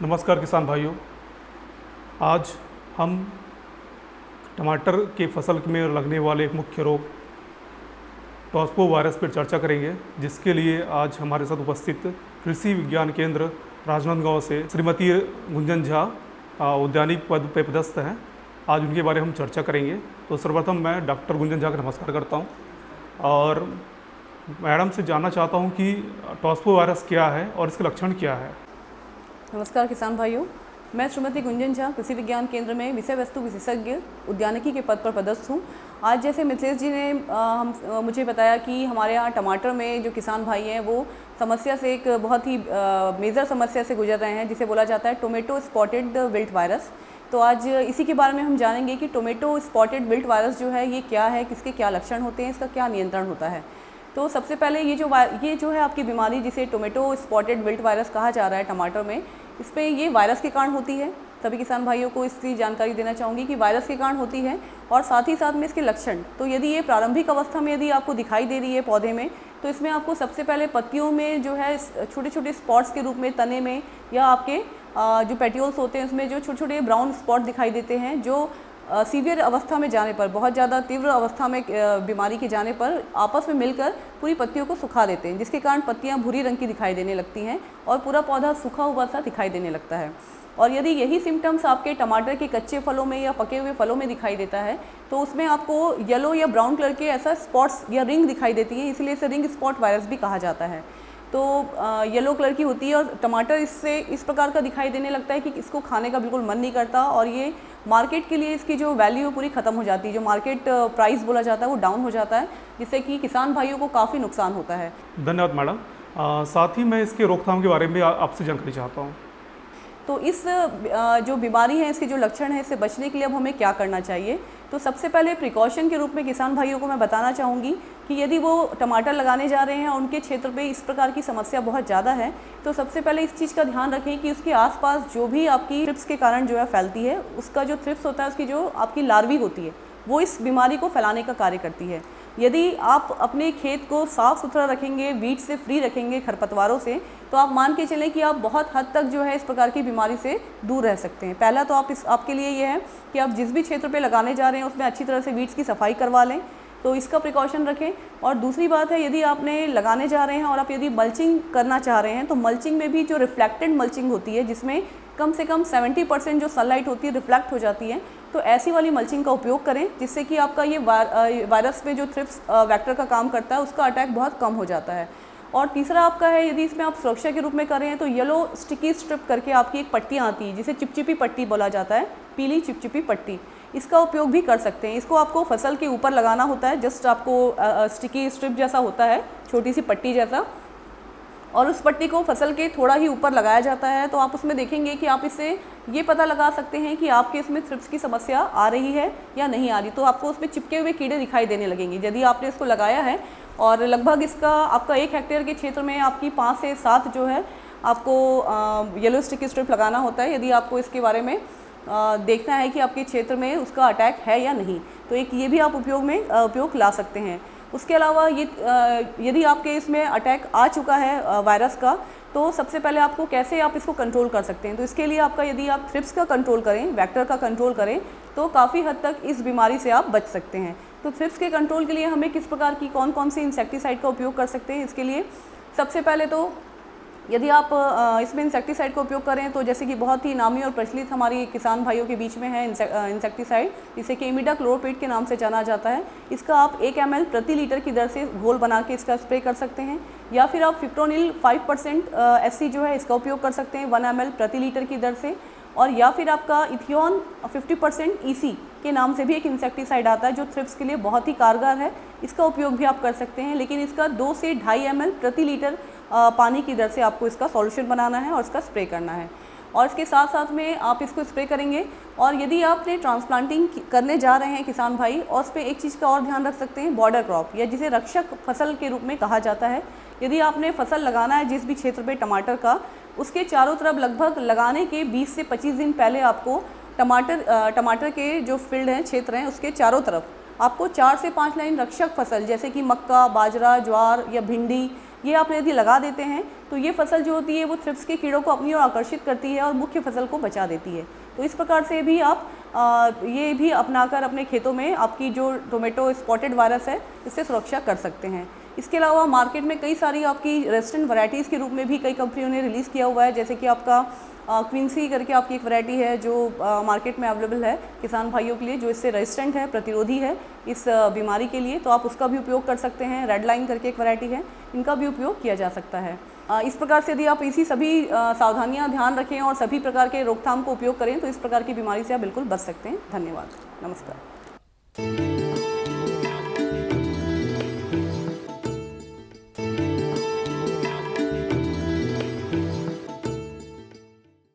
नमस्कार किसान भाइयों। आज हम टमाटर की फसल में लगने वाले एक मुख्य रोग टॉस्पो वायरस पर चर्चा करेंगे, जिसके लिए आज हमारे साथ उपस्थित कृषि विज्ञान केंद्र राजनांदगांव से श्रीमती गुंजन झा उद्यानिक पद पे पदस्थ हैं। आज उनके बारे में हम चर्चा करेंगे। तो सर्वप्रथम मैं डॉक्टर गुंजन झा का नमस्कार करता हूं और मैडम से जानना चाहता हूं कि टॉस्पो वायरस क्या है और इसके लक्षण क्या है। नमस्कार किसान भाइयों, मैं श्रीमती गुंजन झा कृषि विज्ञान केंद्र में विषय वस्तु विशेषज्ञ उद्यानिकी के पद पर पदस्थ हूँ। आज जैसे मिथिलेश जी ने मुझे बताया कि हमारे यहाँ टमाटर में जो किसान भाई हैं वो समस्या से एक बहुत ही मेजर समस्या से गुजर रहे हैं, जिसे बोला जाता है टोमेटो स्पॉटेड विल्ट वायरस। तो आज इसी के बारे में हम जानेंगे कि टोमेटो स्पॉटेड विल्ट वायरस जो है ये क्या है, किसके क्या लक्षण होते हैं, इसका क्या नियंत्रण होता है। तो सबसे पहले ये जो है आपकी बीमारी, जिसे टोमेटो स्पॉटेड विल्ट वायरस कहा जा रहा है टमाटर में, इस पर ये वायरस के कारण होती है। सभी किसान भाइयों को इसकी जानकारी देना चाहूँगी कि वायरस के कारण होती है और साथ ही साथ में इसके लक्षण। तो यदि ये प्रारंभिक अवस्था में यदि आपको दिखाई दे रही है पौधे में, तो इसमें आपको सबसे पहले पत्तियों में जो है छोटे छोटे स्पॉट्स के रूप में तने में या आपके जो पेटियोल्स होते हैं उसमें जो छोटे छोटे ब्राउन स्पॉट दिखाई देते हैं, जो सीवियर अवस्था में जाने पर, बहुत ज़्यादा तीव्र अवस्था में बीमारी के जाने पर आपस में मिलकर पूरी पत्तियों को सुखा देते हैं, जिसके कारण पत्तियां भूरी रंग की दिखाई देने लगती हैं और पूरा पौधा सूखा हुआ सा दिखाई देने लगता है। और यदि यही सिम्टम्स आपके टमाटर के कच्चे फलों में या पके हुए फलों में दिखाई देता है, तो उसमें आपको येलो या ब्राउन कलर के ऐसा स्पॉट्स या रिंग दिखाई देती है, इसलिए इसे रिंग स्पॉट वायरस भी कहा जाता है। तो येलो कलर की होती है और टमाटर इससे इस प्रकार का दिखाई देने लगता है कि इसको खाने का बिल्कुल मन नहीं करता और ये मार्केट के लिए इसकी जो वैल्यू पूरी ख़त्म हो जाती है, जो मार्केट प्राइस बोला जाता है वो डाउन हो जाता है, जिससे कि किसान भाइयों को काफ़ी नुकसान होता है। धन्यवाद मैडम। साथ ही मैं इसके रोकथाम के बारे में आपसे जानकारी चाहता हूँ। तो इस जो बीमारी है, इसके जो लक्षण है, इससे बचने के लिए अब हमें क्या करना चाहिए। तो सबसे पहले प्रिकॉशन के रूप में किसान भाइयों को मैं बताना चाहूँगी कि यदि वो टमाटर लगाने जा रहे हैं और उनके क्षेत्र पे इस प्रकार की समस्या बहुत ज़्यादा है, तो सबसे पहले इस चीज़ का ध्यान रखें कि उसके आसपास जो भी आपकी थ्रिप्स के कारण जो है फैलती है, उसका जो थ्रिप्स होता है, उसकी जो आपकी लार्वी होती है, वो इस बीमारी को फैलाने का कार्य करती है। यदि आप अपने खेत को साफ़ सुथरा रखेंगे, वीड से फ्री रखेंगे, खरपतवारों से, तो आप मान के चलें कि आप बहुत हद तक जो है इस प्रकार की बीमारी से दूर रह सकते हैं। पहला तो आपके लिए ये है कि आप जिस भी क्षेत्र पे लगाने जा रहे हैं उसमें अच्छी तरह से वीड्स की सफाई करवा लें, तो इसका प्रिकॉशन रखें। और दूसरी बात है, यदि आपने लगाने जा रहे हैं और आप यदि मल्चिंग करना चाह रहे हैं, तो मल्चिंग में भी जो रिफ्लेक्टेड मल्चिंग होती है, जिसमें कम से कम 70% जो सनलाइट होती है रिफ्लेक्ट हो जाती है, तो ऐसी वाली मल्चिंग का उपयोग करें, जिससे कि आपका ये वायरस में जो थ्रिप्स वेक्टर का काम करता है उसका अटैक बहुत कम हो जाता है। और तीसरा आपका है, यदि इसमें आप सुरक्षा के रूप में कर रहे हैं, तो येलो स्टिकी स्ट्रिप करके आपकी एक पट्टियाँ आती है, जिसे चिपचिपी पट्टी बोला जाता है, पीली चिपचिपी पट्टी, इसका उपयोग भी कर सकते हैं। इसको आपको फसल के ऊपर लगाना होता है, जस्ट आपको स्टिकी स्ट्रिप जैसा होता है, छोटी सी पट्टी जैसा, और उस पट्टी को फसल के थोड़ा ही ऊपर लगाया जाता है। तो आप उसमें देखेंगे कि आप इससे ये पता लगा सकते हैं कि आपके इसमें थ्रिप्स की समस्या आ रही है या नहीं आ रही। तो आपको उसमें चिपके हुए कीड़े दिखाई देने लगेंगे यदि आपने इसको लगाया है। और लगभग इसका आपका 1 हेक्टेयर के क्षेत्र में आपकी 5 से 7 जो है आपको येलो स्टिकी स्ट्रिप लगाना होता है, यदि आपको इसके बारे में देखना है कि आपके क्षेत्र में उसका अटैक है या नहीं। तो एक ये भी आप उपयोग ला सकते हैं। उसके अलावा ये यदि आपके इसमें अटैक आ चुका है वायरस का, तो सबसे पहले आपको कैसे आप इसको कंट्रोल कर सकते हैं। तो इसके लिए आपका, यदि आप थ्रिप्स का कंट्रोल करें, वेक्टर का कंट्रोल करें, तो काफ़ी हद तक इस बीमारी से आप बच सकते हैं। तो थ्रिप्स के कंट्रोल के लिए हमें किस प्रकार की कौन सी इंसेक्टिसाइड का उपयोग कर सकते हैं, इसके लिए सबसे पहले तो यदि आप इसमें इंसेक्टिसाइड का उपयोग करें, तो जैसे कि बहुत ही नामी और प्रचलित हमारी किसान भाइयों के बीच में है इंसेक्टिसाइड, जिसे कि इमिडाक्लोप्रिड के नाम से जाना जाता है। इसका आप 1 ml प्रति लीटर की दर से घोल बना के इसका स्प्रे कर सकते हैं, या फिर आप फिप्रोनिल 5% SC जो है इसका उपयोग कर सकते हैं 1 ml प्रति लीटर की दर से। और या फिर आपका इथियोन 50% EC के नाम से भी एक इंसेक्टिसाइड आता है, जो थ्रिप्स के लिए बहुत ही कारगर है, इसका उपयोग भी आप कर सकते हैं। लेकिन इसका 2 से 2.5 ml प्रति लीटर पानी की दर से आपको इसका सॉल्यूशन बनाना है और इसका स्प्रे करना है। और इसके साथ साथ में आप इसको स्प्रे करेंगे। और यदि आपने ट्रांसप्लांटिंग करने जा रहे हैं किसान भाई, और उस पर एक चीज़ का और ध्यान रख सकते हैं, बॉर्डर क्रॉप, या जिसे रक्षक फसल के रूप में कहा जाता है। यदि आपने फसल लगाना है जिस भी क्षेत्र पे टमाटर का, उसके चारों तरफ लगभग लगाने के 20 से 25 दिन पहले आपको टमाटर के जो फील्ड हैं, क्षेत्र हैं, उसके चारों तरफ आपको 4 से 5 लाइन रक्षक फसल, जैसे कि मक्का, बाजरा, ज्वार या भिंडी ये आप यदि लगा देते हैं तो ये फसल जो होती है वो थ्रिप्स के कीड़ों को अपनी ओर आकर्षित करती है और मुख्य फसल को बचा देती है। तो इस प्रकार से भी आप ये भी अपनाकर अपने खेतों में आपकी जो टोमेटो स्पॉटेड वायरस है इससे सुरक्षा कर सकते हैं। इसके अलावा मार्केट में कई सारी आपकी रेजिस्टेंट वैरायटीज़ के रूप में भी कई कंपनियों ने रिलीज़ किया हुआ है, जैसे कि आपका क्वींसी करके आपकी एक वैरायटी है जो मार्केट में अवेलेबल है किसान भाइयों के लिए, जो इससे रेजिस्टेंट है, प्रतिरोधी है इस बीमारी के लिए, तो आप उसका भी उपयोग कर सकते हैं। रेड लाइन करके एक वैरायटी है, इनका भी उपयोग किया जा सकता है। इस प्रकार से यदि आप इसी सभी सावधानियां ध्यान रखें और सभी प्रकार के रोकथाम को उपयोग करें तो इस प्रकार की बीमारी से आप बिल्कुल बच सकते हैं। धन्यवाद, नमस्कार।